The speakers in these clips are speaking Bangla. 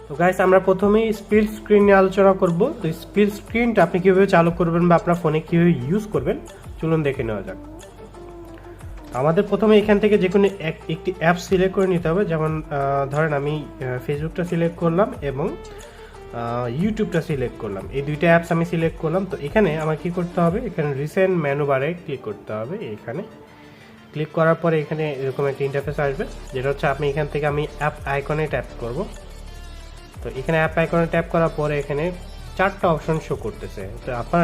তো গাইস আমরা প্রথমেই স্প্লিট স্ক্রিন নিয়ে আলোচনা করব। তো স্প্লিট স্ক্রিনটা আপনি কিভাবে চালু করবেন বা আপনার ফোনে কিভাবে ইউজ করবেন চলুন দেখে নেওয়া যাক। আমাদের প্রথমে এখান থেকে যে কোনো একটি অ্যাপ সিলেক্ট করে নিতে হবে। যেমন ধরেন আমি ফেসবুকটা সিলেক্ট করলাম এবং ইউটিউবটা সিলেক্ট করলাম, এই দুইটা অ্যাপস আমি সিলেক্ট করলাম। তো এখানে আমার কি করতে হবে, এখানে রিসেন্ট মেনু বারে ক্লিক করতে হবে। এখানে ক্লিক করার পরে এখানে এরকম একটা ইন্টারফেস আসবে, যেটা হচ্ছে আপনি এখান থেকে আমি অ্যাপ আইকনে ট্যাপ করব। তো এখানে অ্যাপ আইকনে ট্যাপ করার পরে এখানে চারটা অপশন শো করতেছে। তো আপনার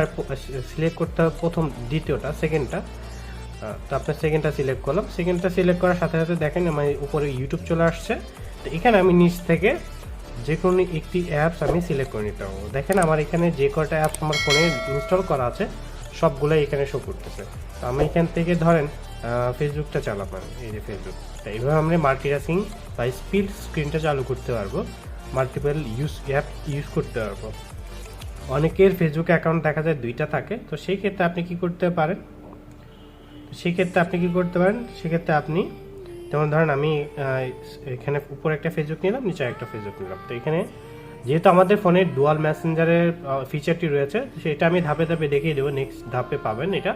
সিলেক্ট করতে হবে প্রথম, দ্বিতীয়টা, সেকেন্ডটা। তো আপনার সেকেন্ডটা সিলেক্ট করলাম। সেকেন্ডটা সিলেক্ট করার সাথে সাথে দেখেন আমার উপরে ইউটিউব চলে আসছে। তো এখানে আমি নিচ থেকে যে কোনো একটি অ্যাপস আমি সিলেক্ট করে নিতে পারবো। দেখেন আমার এখানে যে কটা অ্যাপস আমার ফোনে ইনস্টল করা আছে সবগুলোই এখানে শো করতেছে। তো আমি এখান থেকে ধরেন ফেসবুকটা চালাবো, এই যে ফেসবুক। তো এইভাবে আমরা মাল্টিটাস্কিং বা স্প্লিট স্ক্রিনটা চালু করতে পারবো, মাল্টিপল অ্যাপ ইউজ করতে পারবো। অনেকের ফেসবুক অ্যাকাউন্ট দেখা যায় দুইটা থাকে। তো সেই ক্ষেত্রে আপনি কি করতে পারেন, সেক্ষেত্রে আপনি যেমন ধরেন আমি এখানে উপরে একটা ফেসবুক নিলাম, নিচে একটা ফেসবুক নিলাম। তো এখানে যেহেতু আমাদের ফোনে ডুয়াল মেসেঞ্জারের ফিচারটি রয়েছে, সেটা আমি ধাপে ধাপে দেখিয়ে দেবো, নেক্সট ধাপে পাবেন এটা।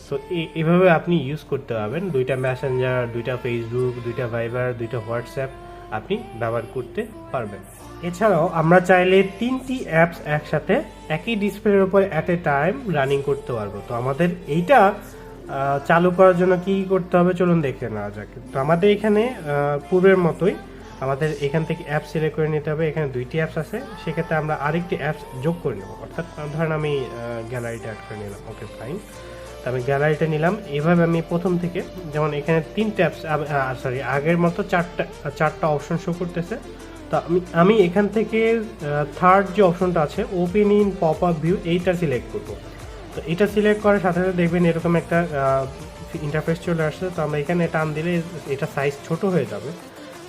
তো এইভাবে আপনি ইউজ করতে পারবেন, দুইটা মেসেঞ্জার, দুইটা ফেসবুক, দুইটা ভাইবার, দুইটা হোয়াটসঅ্যাপ আপনি ব্যবহার করতে পারবেন। এছাড়াও আমরা চাইলে 3টি অ্যাপস একসাথে একই ডিসপ্লের উপর অ্যাট এ টাইম রানিং করতে পারবো। তো আমাদের এইটা চালু করার জন্য কি করতে হবে চলুন দেখে নেওয়া যাক। তো আমাদের এখানে পূর্বের মতোই আমাদের এখান থেকে অ্যাপ সিলেক্ট করে নিতে হবে। এখানে দুইটি অ্যাপস আছে, সেক্ষেত্রে আমরা আরেকটি অ্যাপস যোগ করে নেব। অর্থাৎ ধরেন আমি গ্যালারিটা অ্যাড করে নিলাম, ওকে ফাইন। তো আমি গ্যালারিটা নিলাম। এইভাবে আমি প্রথম থেকে, যেমন এখানে 3টে অ্যাপস, আগের মতো চারটা অপশন শো করতেছে। তো আমি এখান থেকে থার্ড যে অপশনটা আছে, open in pop up view, এইটা সিলেক্ট করব। তো এটা সিলেক্ট করার সাথে সাথে দেখবেন এরকম একটা ইন্টারফেস চলে আসছে। তো আমরা এখানে টান দিলে এটা সাইজ ছোট হয়ে যাবে।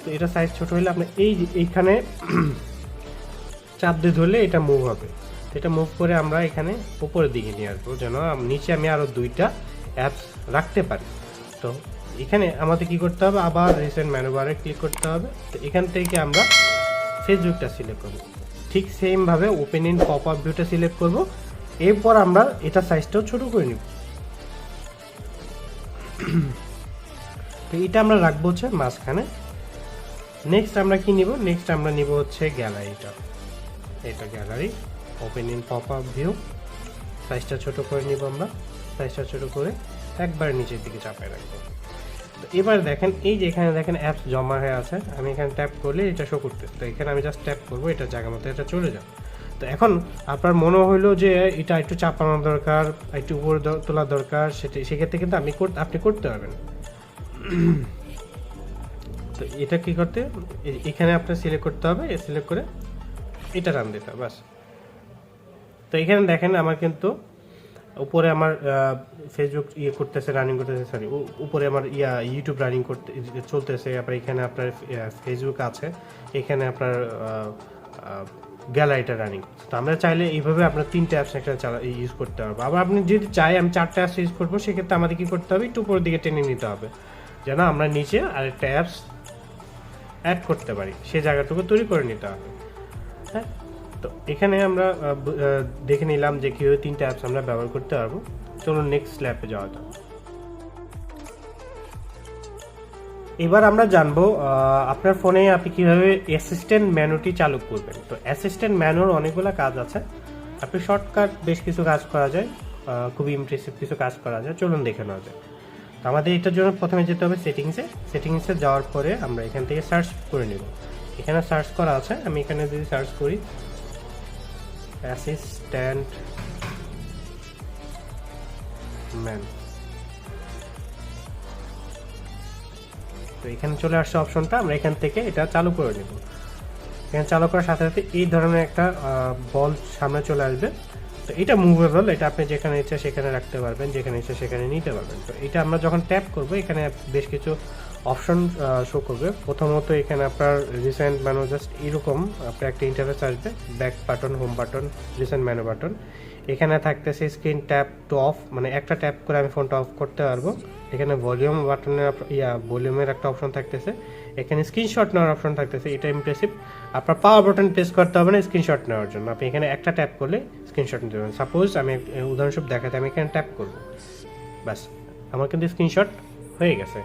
তো এটা সাইজ ছোট হলে আপনি এইখানে চাপ দিয়ে ধরলে এটা মুভ হবে। তো এটা মুভ করে আমরা এখানে উপরের দিকে নিয়ে আসবো, যেন নিচে আমি আরও দুইটা অ্যাপস রাখতে পারি। তো এখানে আমাদের কি করতে হবে, আবার রিসেন্ট মেনু বারে ক্লিক করতে হবে। তো এখান থেকে আমরা ফেসবুকটা সিলেক্ট করব, ঠিক সেমভাবে ওপেন ইন পপ আপ ভিউটা সিলেক্ট করব। এরপর আমরা এটা সাইজটাও ছোট করে নিব। তো এটা আমরা রাখবো হচ্ছে মাঝখানে। নেক্সট আমরা কি নিব, নেক্সট আমরা নিব হচ্ছে গ্যালারিটা। এটা gallery, open in pop up view, সাইজটা ছোট করে নিব আমরা। সাইজটা ছোট করে একবার নিচের দিকে চাপায় রাখবো। তো এবার দেখেন এই যে এখানে দেখেন অ্যাপস জমা হয়ে আছে, আমি এখানে ট্যাপ করলে এটা শো করতে। তো এখানে আমি জাস্ট ট্যাপ করবো, এটা জায়গা মতো এটা চলে যাবে। তো এখন আপনার মনে হইলো যে এটা একটু চাপানো দরকার, একটু উপরে তোলা দরকার, সেক্ষেত্রে কিন্তু আপনি করতে পারবেন। তো এটা কি করতে, এখানে আপনার সিলেক্ট করতে হবে, সিলেক্ট করে এটা টান দিতে হবে, বাস। তো এখানে দেখেন আমার কিন্তু উপরে আমার ফেসবুক করতেছে, রানিং করতেছে, সরি উপরে আমার ইউটিউব রানিং করতে চলতেছে। আবার এখানে আপনার ফেসবুক আছে, এখানে আপনার গ্যালারিটা রানিং। তো আমরা চাইলে এইভাবে আপনার 3টে অ্যাপস একটা ইউজ করতে পারবো। আবার আপনি যদি চাই আমি 4টে অ্যাপস ইউজ করবো, সেক্ষেত্রে আমাদের কি করতে হবে, একটু উপরের দিকে টেনে নিতে হবে, যেন আমরা নিচে আরেকটা অ্যাপস অ্যাড করতে পারি, সেই জায়গাটুকু তৈরি করে নিতে হবে। হ্যাঁ, তো এখানে আমরা দেখে নিলাম যে কীভাবে 3টে অ্যাপস আমরা ব্যবহার করতে পারবো। চলুন নেক্সট স্ল্যাপে যাওয়া যাক। এবার আমরা জানবো আপনার ফোনে আপনি কীভাবে অ্যাসিস্ট্যান্ট মেনুটি চালু করবেন। তো অ্যাসিস্ট্যান্ট মেনুর অনেকগুলো কাজ আছে, আপনি শর্টকাট বেশ কিছু কাজ করা যায়, খুবই ইমপ্রেসিভ কিছু কাজ করা যায়, চলুন দেখে নেওয়া যায়। তো আমাদের এটার জন্য প্রথমে যেতে হবে সেটিংসে যাওয়ার পরে আমরা এখান থেকে সার্চ করে নেব। এখানে সার্চ করা আছে, আমি এখানে যদি সার্চ করি অ্যাসিস্ট্যান্ট ম্যান, তো এখানে চলে আসছে অপশনটা, আমরা এখান থেকে এটা চালু করে নেব। এখানে চালু করার সাথে সাথে এই ধরনের একটা বল সামনে চলে আসবে। তো এটা মুভেবল, এটা আপনি যেখানে ইচ্ছা সেখানে রাখতে পারবেন, যেখানে ইচ্ছা সেখানে নিতে পারবেন। তো এটা আমরা যখন ট্যাপ করব, এখানে বেশ কিছু অপশন শো করবে। প্রথমত এখানে আপনার রিসেন্ট মেনু জাস্ট এরকম আপনার একটা ইন্টারফেস আসবে, back button, home button, recent menu button. এখানে থাকতেছে স্ক্রিন ট্যাপ টু অফ, মানে একটা ট্যাপ করে আমি ফোনটা অফ করতে পারবো। এখানে ভলিউম বাটনের ভলিউমের একটা অপশন থাকতেছে। এখানে স্ক্রিনশট নেওয়ার অপশন থাকতেছে, এটা ইমপ্রেসিভ। আপনার পাওয়ার বাটন প্রেস করতে হবে না স্ক্রিনশট নেওয়ার জন্য, আপনি এখানে একটা ট্যাপ করলে স্ক্রিনশট নিতে পারবেন। সাপোজ আমি উদাহরণস্বরূপ দেখাতে আমি এখানে ট্যাপ করব, ব্যাস আমার কিন্তু স্ক্রিনশট হয়ে গেছে,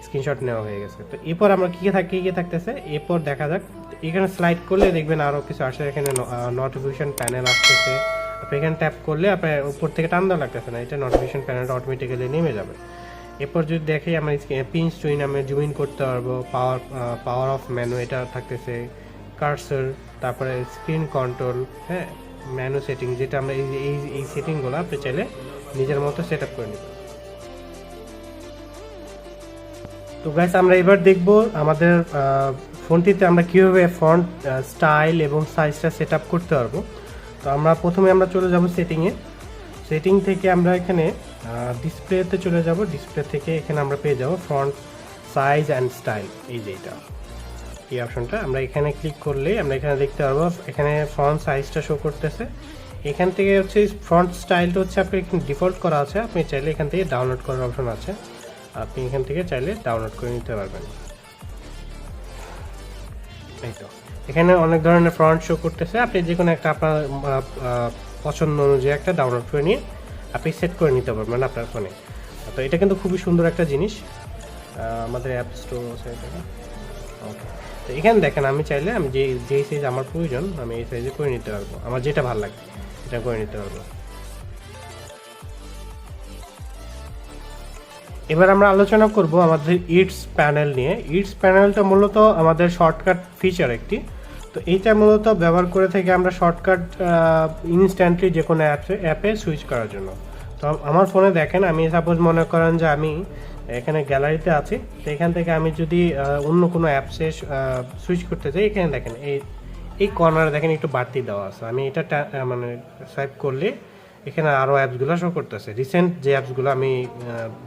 স্ক্রিনশট নেওয়া হয়ে গেছে। তো এরপর আমরা কী থাকতেছে এরপর দেখা যাক। এখানে স্লাইড করলে দেখবেন আরও কিছু আসে, এখানে নোটিফিকেশন প্যানেল আসতেছে। আপনি এখানে ট্যাপ করলে আপনার উপর থেকে টান দেওয়া লাগতেছে না, এটা নোটিফিকেশন প্যানেলটা অটোমেটিক্যালি নেমে যাবে। এরপর যদি দেখি আমরা পিন টুইন আমরা জুম ইন করতে পারবো, পাওয়ার অফ মেনু এটা থাকতেছে, কার্সর, তারপরে স্ক্রিন কন্ট্রোল, হ্যাঁ, মেনু সেটিং, যেটা আমরা এই সেটিংগুলো আপনি চাইলে নিজের মতো সেট আপ করে নেবেন। তো গাইস আমরা এবার দেখব আমাদের ফোনটিতে আমরা কীভাবে ফন্ট স্টাইল এবং সাইজটা সেট আপ করতে পারবো। তো আমরা প্রথমে চলে যাব সেটিং থেকে আমরা এখানে ডিসপ্লেতে চলে যাব। ডিসপ্লে থেকে এখানে আমরা পেয়ে যাব ফন্ট সাইজ অ্যান্ড স্টাইল, এই যে এই অপশনটা আমরা এখানে ক্লিক করলে আমরা এখানে দেখতে পারবো এখানে ফন্ট সাইজটা শো করতেছে। এখান থেকে হচ্ছে ফন্ট স্টাইলটা হচ্ছে আপনি এখানে ডিফল্ট করা আছে, আপনি চাইলে এখান থেকে ডাউনলোড করার অপশন আছে, আপনি এখান থেকে চাইলে ডাউনলোড করে নিতে পারবেন। এই তো এখানে অনেক ধরনের ফন্ট শো করতেছে, আপনি যে কোনো একটা আপনার পছন্দ অনুযায়ী একটা ডাউনলোড করে নিয়ে আপনি সেট করে নিতে পারবেন আপনার ফোনে। তো এটা কিন্তু খুবই সুন্দর একটা জিনিস, আমাদের অ্যাপ স্টোর আছে এটা। ওকে, তো এখানে দেখেন আমি চাইলে আমি যেই সাইজ আমার প্রয়োজন আমি এই সাইজে করে নিতে পারবো, আমার যেটা ভালো লাগে এটা করে নিতে পারবো। এবার আমরা আলোচনা করব আমাদের ইটস প্যানেল নিয়ে। ইটস প্যানেলটা মূলত আমাদের শর্টকাট ফিচার একটি। তো এইটা মূলত ব্যবহার করে থেকে আমরা শর্টকাট ইনস্ট্যান্টলি যে কোনো অ্যাপে সুইচ করার জন্য। তো আমার ফোনে দেখেন আমি সাপোজ মনে করেন যে আমি এখানে গ্যালারিতে আছি, তো এখান থেকে আমি যদি অন্য কোনো অ্যাপসে সুইচ করতে চাই, এখানে দেখেন এই কর্নারে দেখেন একটু বাড়তি দেওয়া আছে, আমি এটা মানে সোয়াইপ করলে এখানে আরও অ্যাপসগুলো শো করতেছে, রিসেন্ট যে অ্যাপসগুলো আমি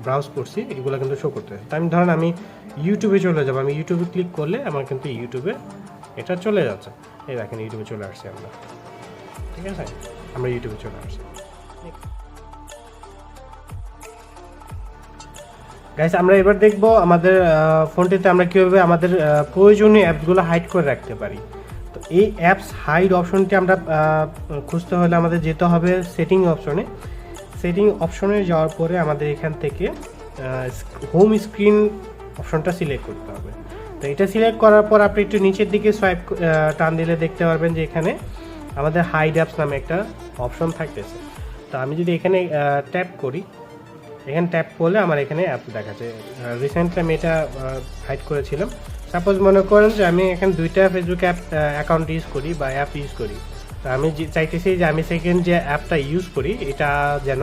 ব্রাউজ করছি এগুলো কিন্তু শো করতেছে। তো আমি ধরেন আমি ইউটিউবে চলে যাবো, আমি ইউটিউবে ক্লিক করলে আমার কিন্তু ইউটিউবে এটা চলে যাচ্ছে। এই দেখেন ইউটিউবে চলে আসছি আমরা, ঠিক আছে, আমরা ইউটিউবে চলে আসছি। গাইস আমরা এবার দেখব আমাদের ফোনটিতে আমরা কীভাবে আমাদের প্রয়োজনীয় অ্যাপসগুলো হাইড করে রাখতে পারি। তো এই অ্যাপস হাইড অপশনটি আমরা খুঁজতে হলে আমাদের যেতে হবে সেটিং অপশনে। সেটিং অপশনে যাওয়ার পরে আমাদের এখান থেকে হোম স্ক্রিন অপশনটা সিলেক্ট করতে হবে। তো এটা সিলেক্ট করার পর আপনি একটু নিচের দিকে সোয়াইপ টান দিলে দেখতে পারবেন যে এখানে আমাদের হাইড অ্যাপস নামে একটা অপশন থাকতেছে। তো আমি যদি এখানে ট্যাপ করি, এখানে ট্যাপ করলে আমার এখানে অ্যাপ দেখাচ্ছে। রিসেন্টলি আমি এটা হাইড করেছিলাম। সাপোজ মনে করেন যে আমি এখানে দুইটা ফেসবুক অ্যাকাউন্ট ইউজ করি বা অ্যাপ ইউজ করি, তো আমি চাইতেছি যে আমি সেকেন্ড যে অ্যাপটা ইউজ করি এটা যেন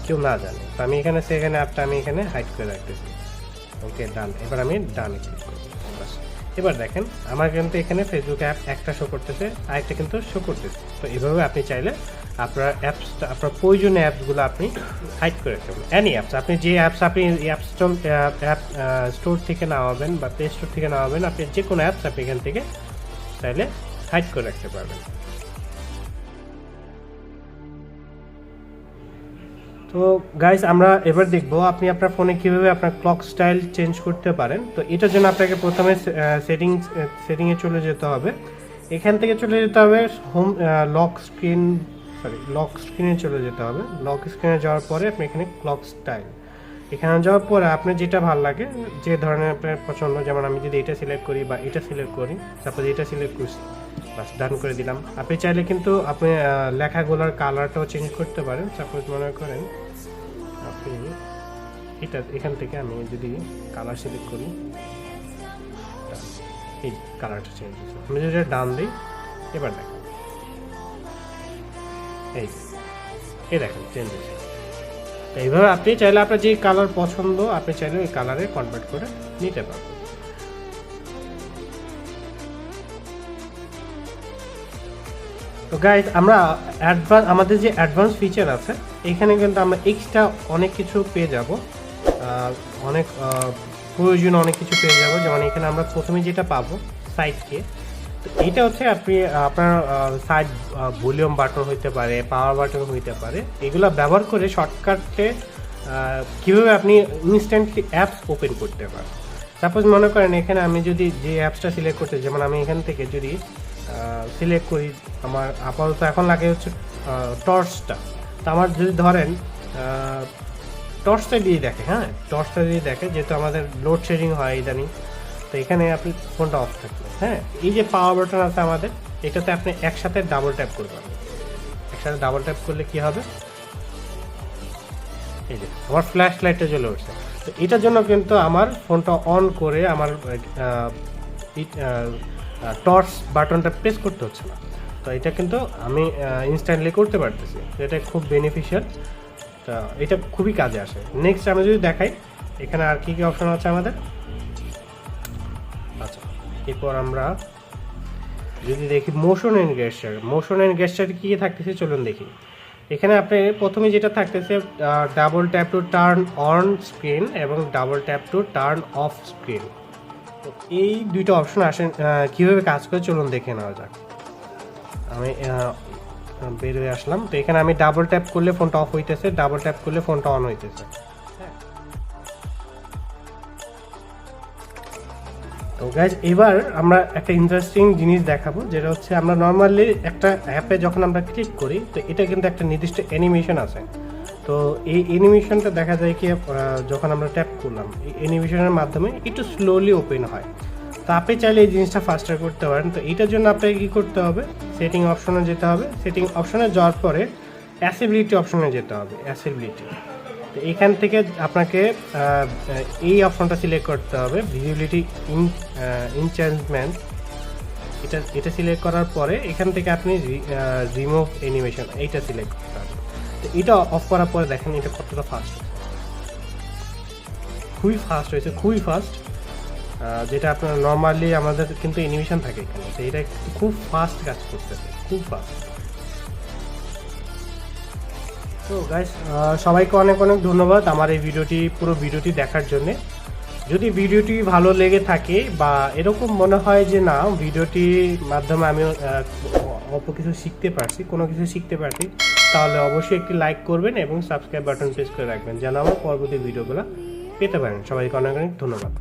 কেউ না জানে। তো আমি এখানে সেকেন্ড অ্যাপটা আমি এখানে হাইড করে রাখতেছি। ওকে, ডান। এবার আমি ডানে ক্লিক করি। এবার দেখেন আমার কিন্তু এখানে ফেসবুক অ্যাপ একটা শো করতেছে, আরেকটা কিন্তু শো করতেছে। তো এভাবে আপনি চাইলে আপনার অ্যাপসটা, আপনার প্রয়োজনীয় অ্যাপসগুলো আপনি হাইড করে রাখতে পারবেন। অ্যানি অ্যাপস, আপনি যে অ্যাপস আপনি অ্যাপ স্টোর থেকে নামাবেন বা প্লে স্টোর থেকে নামাবেন, আপনি যে কোনো অ্যাপস আপনি এখান থেকে চাইলে হাইড করে রাখতে পারবেন। তো গাইস আমরা এবার দেখবো আপনি আপনার ফোনে কীভাবে আপনার ক্লক স্টাইল চেঞ্জ করতে পারেন। তো এটার জন্য আপনাকে প্রথমে সেটিংয়ে চলে যেতে হবে। এখান থেকে চলে যেতে হবে লক স্ক্রিনে চলে যেতে হবে। লক স্ক্রিনে যাওয়ার পরে আপনি এখানে ক্লক স্টাইল, এখানে যাওয়ার পরে আপনার যেটা ভালো লাগে, যে ধরনের আপনার পছন্দ, যেমন আমি যদি এটা সিলেক্ট করি বা এটা সিলেক্ট করি, সাপোজ এটা সিলেক্ট করছি, বাস ডান করে দিলাম। আপনি চাইলে কিন্তু আপনি লেখাগুলোর কালারটাও চেঞ্জ করতে পারেন। সাপোজ মনে করেন আপনি এটা এখান থেকে আমি যদি কালার সিলেক্ট করি, এই কালারটা চেঞ্জ হচ্ছে। আমি যদি ডান দিই, এবার দেখেন এই দেখেন চেঞ্জ হচ্ছে। এইভাবে আপনি চাইলে আপনার যে কালার পছন্দ আপনি চাইলে ওই কালারে কনভার্ট করে নিতে পারবেন। তো গাইজ আমরা আমাদের যে অ্যাডভান্স ফিচার আছে এখানে কিন্তু আমরা এক্সট্রা অনেক কিছু পেয়ে যাব। অনেক প্রয়োজনীয় অনেক কিছু পেয়ে যাবো। যেমন এখানে আমরা প্রথমে যেটা পাবো সাইডকে, তো এইটা হচ্ছে আপনি আপনার সাইড ভলিউম বাটন হইতে পারে, পাওয়ার বাটন হইতে পারে, এগুলো ব্যবহার করে শর্টকাটে কীভাবে আপনি ইনস্ট্যান্টলি অ্যাপস ওপেন করতে পারেন। সাপোজ মনে করেন এখানে আমি যদি যে অ্যাপসটা সিলেক্ট করতে, যেমন আমি এখান থেকে যদি সিলেক্ট করি, আমার আপাতত এখন লাগে হচ্ছে টর্চটা। তো আমার যদি ধরেন টর্চটা দিয়ে দেখে, হ্যাঁ টর্চটা দিয়ে দেখে, যেহেতু আমাদের লোডশেডিং হয় ইদানিং, তো এখানে আপনি ফোনটা অফ থাকবে। হ্যাঁ, এই যে পাওয়ার বাটন আছে আমাদের, এটাতে আপনি একসাথে ডাবল ট্যাপ করবেন। একসাথে ডাবল ট্যাপ করলে কি হবে, এই যে আমার ফ্ল্যাশ লাইটটা জ্বলে উঠছে। তো এটার জন্য কিন্তু আমার ফোনটা অন করে আমার টর্চ বাটনটা প্রেস করতে হচ্ছে না। তো এটা কিন্তু আমি ইনস্ট্যান্টলি করতে পারতেছি, এটা খুব বেনিফিশিয়াল। তা এটা খুবই কাজে আসে। নেক্সট আমি যদি দেখাই এখানে আর কী কী অপশন আছে আমাদের। আচ্ছা, এরপর আমরা যদি দেখি motion and gesture. Motion and gesture কী কী থাকতেছে চলুন দেখি। এখানে আপনি প্রথমে যেটা থাকতেছে double tap to turn on screen এবং double tap to turn off screen. তো এই দুইটা অপশন আসেন কীভাবে কাজ করে চলুন দেখে নেওয়া যাক। আমি বের হয়ে আসলাম। তো এখানে আমি ডাবল ট্যাপ করলে ফোনটা অফ হইতেছে, ডাবল ট্যাপ করলে ফোনটা অন হইতেছে। তো গাইজ এবার আমরা একটা ইন্টারেস্টিং জিনিস দেখাবো, যেটা হচ্ছে আমরা নর্মালি একটা অ্যাপে যখন আমরা ক্লিক করি, তো এটা কিন্তু একটা নির্দিষ্ট অ্যানিমেশন আছে। তো এই অ্যানিমেশনটা দেখা যায় কি যখন আমরা ট্যাপ করলাম, এই অ্যানিমেশনের মাধ্যমে একটু স্লোলি ওপেন হয়। তো আপনি চাইলে এই জিনিসটা ফাস্টার করতে পারেন। তো এটার জন্য আপনাকে কী করতে হবে, সেটিং অপশনে যেতে হবে। সেটিং অপশনে যাওয়ার পরে অ্যাসেবিলিটি অপশনে যেতে হবে। অ্যাসেবিলিটি, তো এখান থেকে আপনাকে এই অপশনটা সিলেক্ট করতে হবে, ভিজিবিলিটি ইনচ্যান্টমেন্ট। এটা সিলেক্ট করার পরে এখান থেকে আপনি রিমুভ অ্যানিমেশন এইটা সিলেক্ট করতে হবে। তো এটা অফ করার পরে দেখেন এটা কতটা ফাস্ট, খুবই ফাস্ট হয়েছে, খুবই ফাস্ট। যেটা আপনার নর্মালি আমাদের কিন্তু অ্যানিমেশন থাকে এখানে, তো এটা খুব ফাস্ট কাজ করতেছে, খুব ফাস্ট। তো গাইস সবাইকে অনেক অনেক ধন্যবাদ আমার এই পুরো ভিডিওটি দেখার জন্যে। যদি ভিডিওটি ভালো লেগে থাকে বা এরকম মনে হয় যে না ভিডিওটির মাধ্যমে আমি অল্প কিছু শিখতে পারছি, কোনো কিছু শিখতে পারছি, তাহলে অবশ্যই একটি লাইক করবেন এবং সাবস্ক্রাইব বাটন প্রেস করে রাখবেন যেন আমার পরবর্তী ভিডিওগুলো পেতে পারেন। সবাইকে অনেক অনেক ধন্যবাদ।